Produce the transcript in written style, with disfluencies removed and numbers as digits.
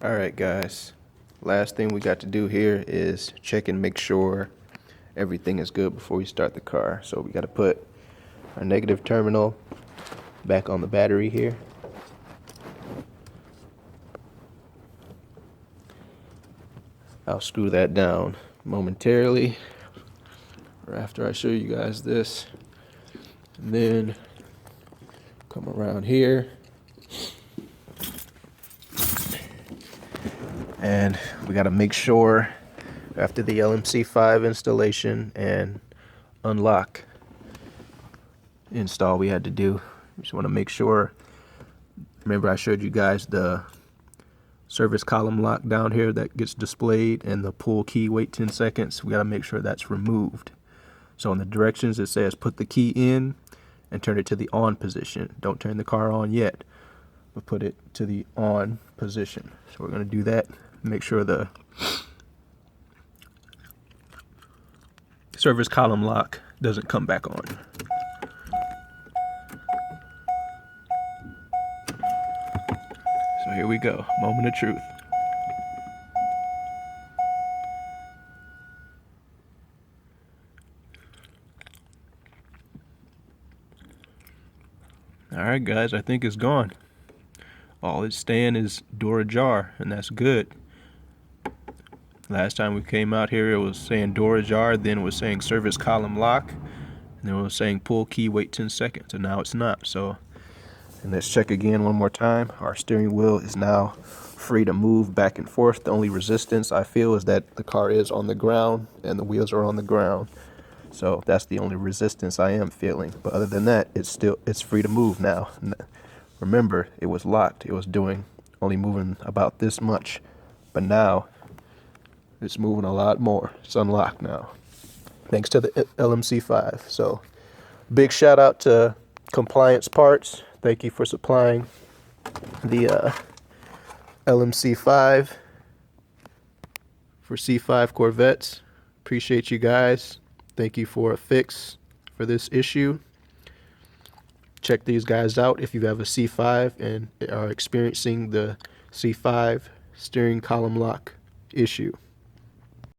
Alright guys, last thing we got to do here is check and make sure everything is good before we start the car. So we got to put our negative terminal back on the battery here. I'll screw that down momentarily, or after I show you guys this. And then come around here. And we got to make sure after the LMC5 installation and unlock install we had to do, we just want to make sure, remember I showed you guys the service column lock down here that gets displayed and the pull key wait 10 seconds. We got to make sure that's removed. So in the directions it says put the key in and turn it to the on position. Don't turn the car on yet, but put it to the on position. So we're going to do that. Make sure the service column lock doesn't come back on. So here we go, moment of truth. Alright guys, I think it's gone. All it's staying is door ajar, and that's good. Last time we came out here it was saying door ajar, then it was saying service column lock, and then it was saying pull key wait 10 seconds, and now it's not. So, and let's check again one more time. Our steering wheel is now free to move back and forth. The only resistance I feel is that the car is on the ground and the wheels are on the ground. So that's the only resistance I am feeling. But other than that, it's free to move now. Remember, it was locked. It was only moving about this much, but now it's moving a lot more. It's unlocked now, thanks to the LMC5. So big shout out to Compliance Parts. Thank you for supplying the LMC5 for C5 Corvettes. Appreciate you guys. Thank you for a fix for this issue. Check these guys out if you have a C5 and are experiencing the C5 steering column lock issue.